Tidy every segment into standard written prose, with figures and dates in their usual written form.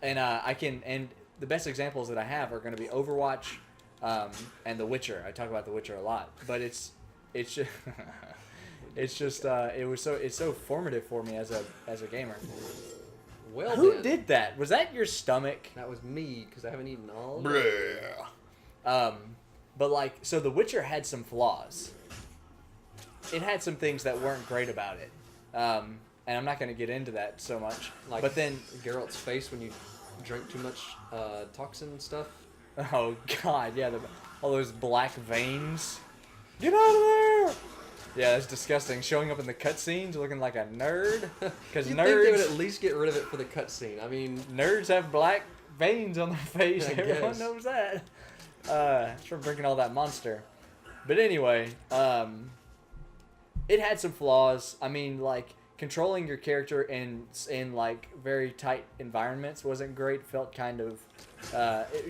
And and the best examples that I have are going to be Overwatch, and The Witcher. I talk about The Witcher a lot, but it's just it's so formative for me as a gamer. Well, Who did that? Was that your stomach? That was me, because I haven't eaten all. But like, so The Witcher had some flaws. It had some things that weren't great about it. And I'm not going to get into that so much. Like, but then Geralt's face when you drink too much toxin stuff. oh god, yeah, all those black veins. Get out of there! Yeah, that's disgusting. Showing up in the cutscenes looking like a nerd. Because You'd think they would nerds, at least get rid of it for the cutscene. I mean, nerds have black veins on their face. I Everyone guess. knows that. It's from drinking all that Monster. But anyway, it had some flaws. I mean, like, controlling your character in like very tight environments wasn't great. Felt kind of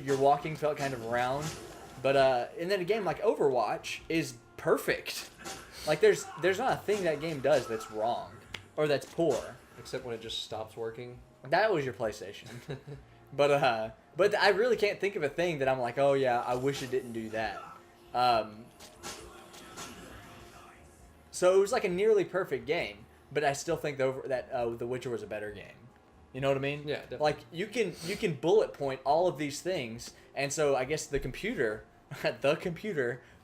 your walking felt kind of round. But and then a game like Overwatch is perfect. Like there's not a thing that game does that's wrong or that's poor. except when it just stops working. That was your PlayStation. But I really can't think of a thing that I'm like, oh yeah, I wish it didn't do that. So it was like a nearly perfect game, but I still think The Witcher was a better game. You know what I mean? Yeah, definitely. Like you can bullet point all of these things, and so I guess the computer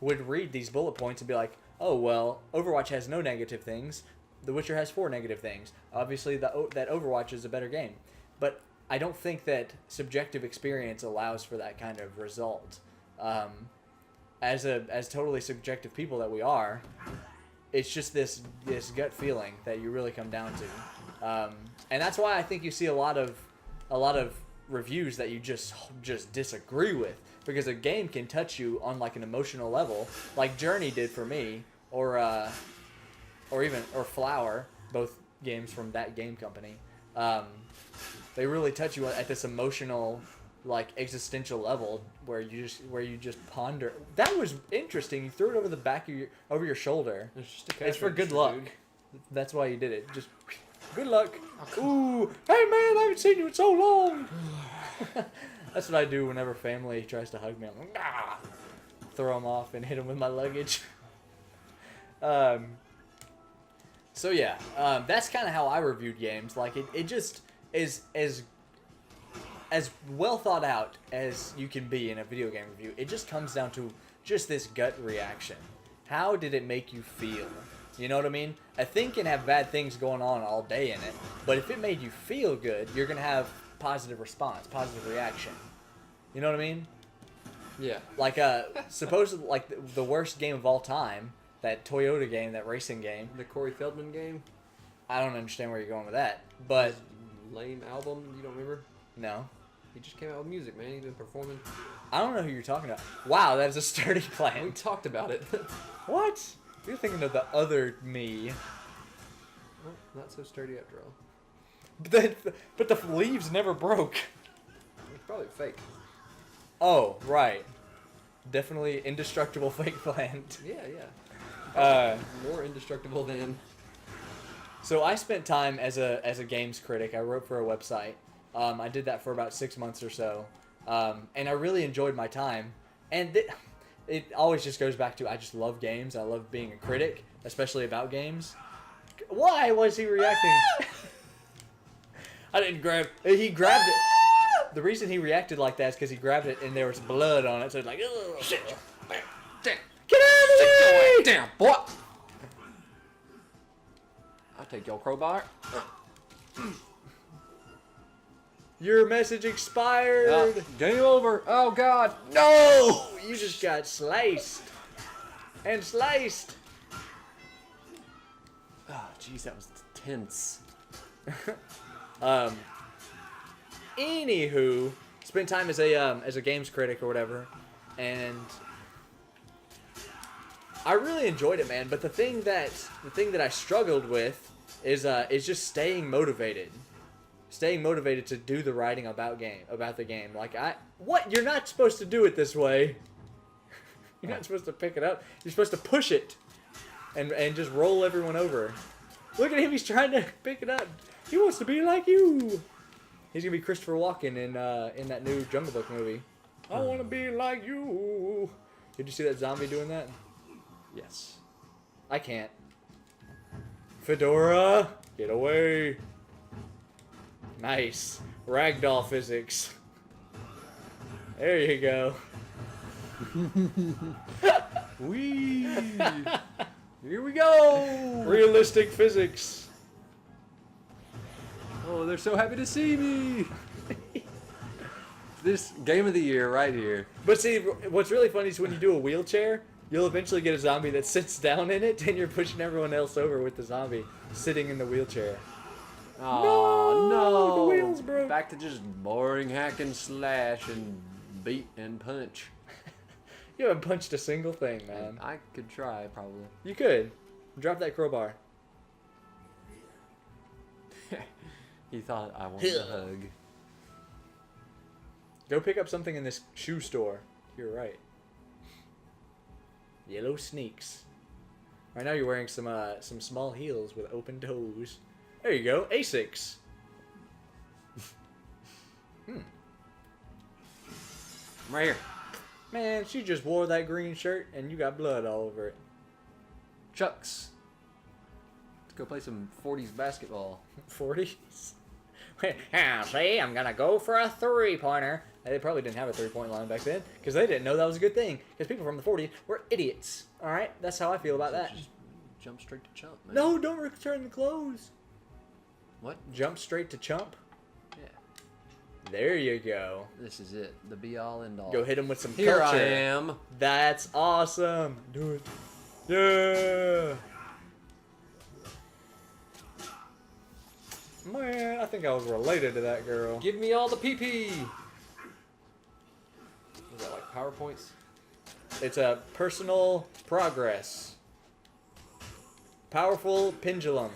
would read these bullet points and be like, oh well, Overwatch has no negative things. The Witcher has 4 negative things. Obviously, that Overwatch is a better game, but I don't think that subjective experience allows for that kind of result. As totally subjective people that we are, it's just this gut feeling that you really come down to, and that's why I think you see a lot of reviews that you just disagree with, because a game can touch you on like an emotional level, like Journey did for me, or Flower, both games from that game company. They really touch you at this emotional, like existential level where you just ponder. That was interesting. You threw it over the back of over your shoulder. It's for good luck. Dude. That's why you did it. Just good luck. Ooh, hey man, I haven't seen you in so long. That's what I do whenever family tries to hug me. I'm like, ah! Throw them off and hit them with my luggage. So yeah, that's kind of how I reviewed games. Like it just is as well thought out as you can be in a video game review. It just comes down to just this gut reaction. How did it make you feel? You know what I mean? A thing can have bad things going on all day in it, but if it made you feel good, you're gonna have positive response, positive reaction. You know what I mean? Yeah. Like supposedly like the worst game of all time, that Toyota game, that racing game. The Corey Feldman game. I don't understand where you're going with that, but Lame album. You don't remember? no. He just came out with music, man. He's been performing. I don't know who you're talking about. Wow, that is a sturdy We plant. talked about it. What? You're thinking of the other me. Well, not so sturdy after all. But the leaves never broke. It's probably fake. Oh, right. Definitely indestructible fake plant. Yeah, yeah. Uh, More indestructible than. so I spent time as a games critic. I wrote for a website. I did that for about 6 months or so. And I really enjoyed my time. And it always just goes back to I just love games. I love being a critic, especially about games. Why was he reacting? I didn't grab. He grabbed it. The reason he reacted like that is because he grabbed it and there was blood on it. So it's like, ugh. Sit your damn. Get out of Sit here! your damn boy. I'll take your crowbar. Your message expired. Game over. Oh God. No! You just got sliced. And sliced. Oh, jeez, that was tense. Anywho, spent time as a games critic or whatever, and I really enjoyed it, man. But the thing that I struggled with is just staying motivated to do the writing about the game. Like you're not supposed to do it this way. You're not supposed to pick it up. You're supposed to push it, and just roll everyone over. Look at him. He's trying to pick it up. He wants to be like you. He's gonna be Christopher Walken in that new Jungle Book movie. I want to be like you. Did you see that zombie doing that? Yes. I can't. Fedora, get away. Nice. Ragdoll physics. There you go. Wee! Here we go! Realistic physics. Oh, they're so happy to see me! This game of the year right here. But see, what's really funny is when you do a wheelchair, you'll eventually get a zombie that sits down in it, and you're pushing everyone else over with the zombie sitting in the wheelchair. Oh no! The wheels broke. Back to just boring hack and slash and beat and punch. You haven't punched a single thing, man. I could try, probably. You could. Drop that crowbar. He thought I wanted a hug. Go pick up something in this shoe store. You're right. Yellow sneaks. Right now you're wearing some small heels with open toes. There you go. Asics. I'm right here. Man, she just wore that green shirt and you got blood all over it. Chucks. Let's go play some 40s basketball. 40s? See, I'm gonna go for a three-pointer. They probably didn't have a three-point line back then because they didn't know that was a good thing. Because people from the 40s were idiots. All right, that's how I feel about that. Just jump straight to chump, man. No, don't return the clothes. What? Jump straight to chump. Yeah. There you go. This is it. The be-all, end-all. Go hit him with some Here culture. I am. That's awesome. Do it. Yeah. Man, I think I was related to that girl. Give me all the pee-pee. Is that like PowerPoints? It's a personal progress. Powerful pendulum.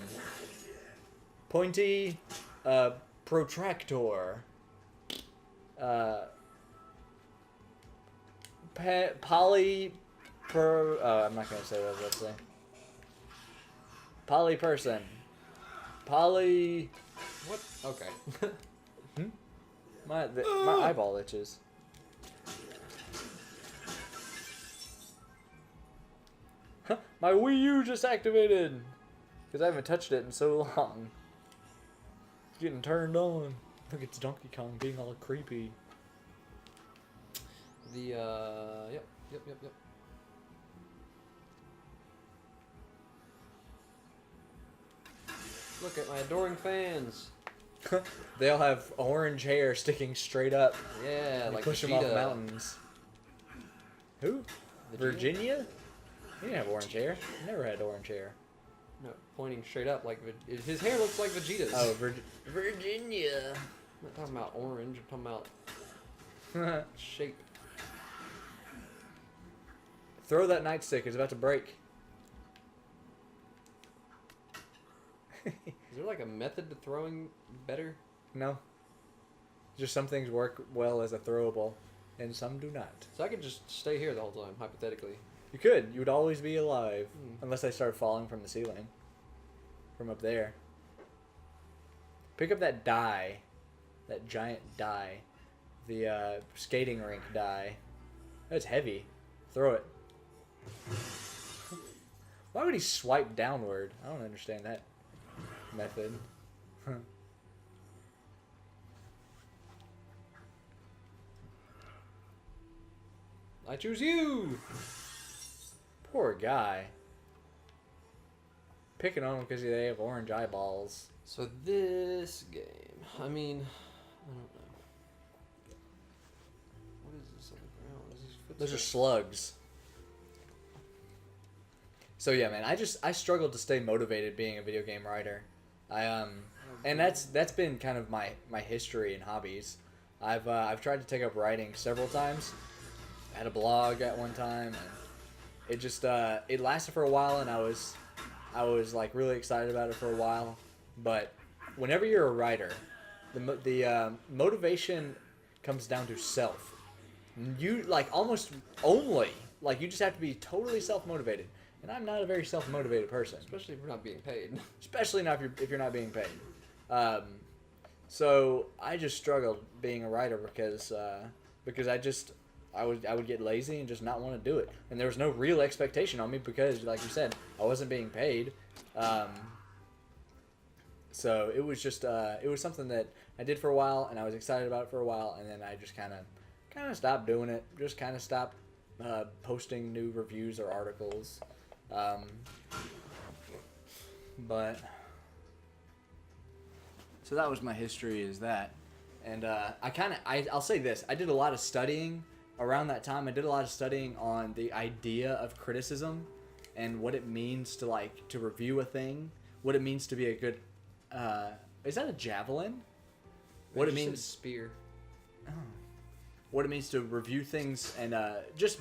Pointy protractor. Poly per I'm not gonna say what I was about to say. Poly person. Poly What? Okay. my eyeball itches. My Wii U just activated because I haven't touched it in so long. It's getting turned on. Look, it's Donkey Kong being all creepy. The yep. Look at my adoring fans. They all have orange hair sticking straight up. Yeah, They like push them Vegeta. off mountains. Who? Vegeta? Virginia? He didn't have orange hair. Never had orange hair. No, pointing straight up like his hair looks like Vegeta's. Oh, Virginia. I'm not talking about orange. I'm talking about shape. Throw that nightstick. It's about to break. Is there like a method to throwing better? No. Just some things work well as a throwable, and some do not. So I could just stay here the whole time, hypothetically. You could. You would always be alive. Hmm. Unless they start falling from the ceiling. From up there. Pick up that die. That giant die. The skating rink die. That's heavy. Throw it. Why would he swipe downward? I don't understand that method. I choose you! Poor guy. Picking on him because they have orange eyeballs. So this game, I mean, I don't know. What is this on the ground? What is this Those are footsteps? slugs. So yeah, man, I struggled to stay motivated being a video game writer. And that's been kind of my history and hobbies. I've tried to take up writing several times. I had a blog at one time, and it just it lasted for a while, and I was like really excited about it for a while. But whenever you're a writer, the motivation comes down to self. You like almost only like you just have to be totally self-motivated. And I'm not a very self-motivated person. Especially if we're not being paid. Especially not if you're not being paid. So I just struggled being a writer because I would get lazy and just not want to do it, and there was no real expectation on me because, like you said, I wasn't being paid. So it was just it was something that I did for a while, and I was excited about it for a while, and then I just kind of stopped doing it. Just kind of stopped posting new reviews or articles. But so that was my history. Is that, and I'll say this: I did a lot of studying around that time. I did a lot of studying on the idea of criticism and what it means to review a thing, what it means to be a good. Is that a javelin? What it means? Spear. Oh. What it means to review things and just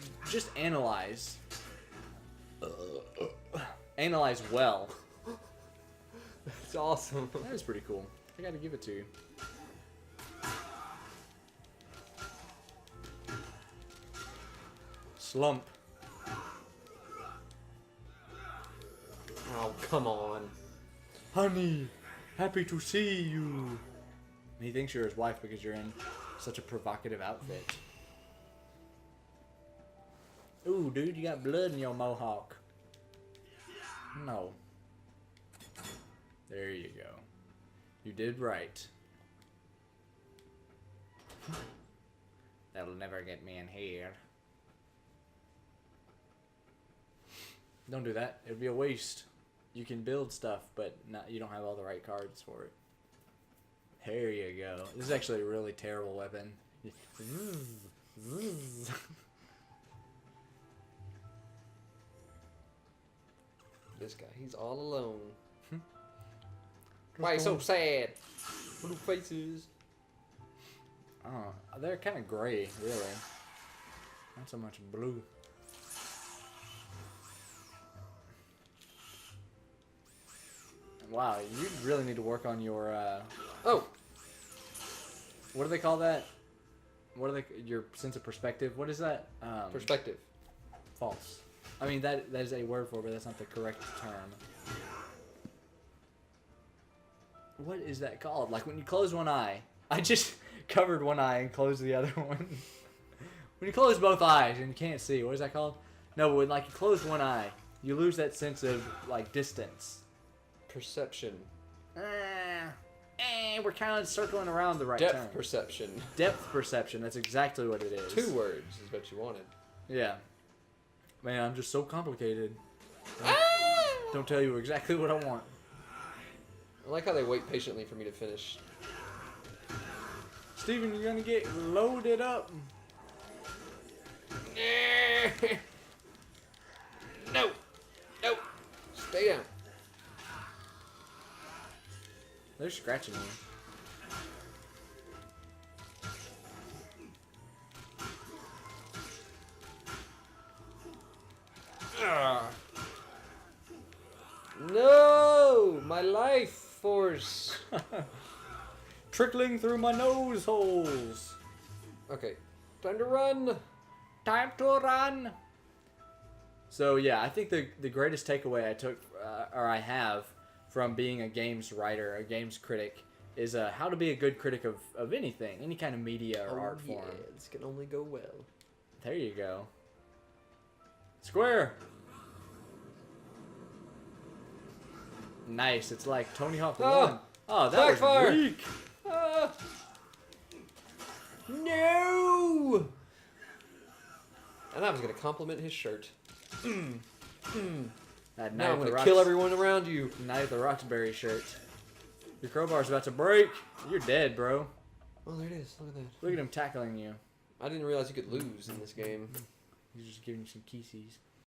analyze. Analyze well. That's awesome. That is pretty cool. I gotta give it to you. Slump. Oh, come on. Honey, happy to see you. He thinks you're his wife because you're in such a provocative outfit. Ooh, dude, you got blood in your mohawk. No. There you go. You did right. That'll never get me in here. Don't do that. It would be a waste. You can build stuff, but you don't have all the right cards for it. There you go. This is actually a really terrible weapon. This guy, he's all alone. Why so sad? Blue faces. Oh, they're kind of gray, really. Not so much blue. Wow, you really need to work on your. Oh. What do they call that? What are they? Your sense of perspective. What is that? Perspective. False. I mean that is a word for it, but that's not the correct term. What is that called? Like when you close one eye. I just covered one eye and closed the other one. When you close both eyes and you can't see, what is that called? No, when like you close one eye, you lose that sense of like distance. Perception. We're kind of circling around the right Depth term. perception. Depth perception. That's exactly what it is. 2 words is what you wanted. Yeah. Man, I'm just so complicated. Don't tell you exactly what I want. I like how they wait patiently for me to finish. Steven, you're gonna get loaded up. No. No. Stay down. They're scratching you. No! My life force. Trickling through my nose holes. Okay. Time to run. Time to run. So yeah, I think the greatest takeaway I took, or I have, from being a games writer, a games critic, is how to be a good critic of anything, any kind of media or art form. Yeah, this can only go well. There you go. Square. Nice. It's like Tony Hawk 1. Oh, that backfire. was weak. No! And I was going to compliment his shirt. That Now I'm going to kill everyone around you. Night of the Roxbury shirt. Your crowbar's about to break. You're dead, bro. Oh, there it is. Look at that. Look at him tackling you. I didn't realize you could lose in this game. He's just giving you some kisses.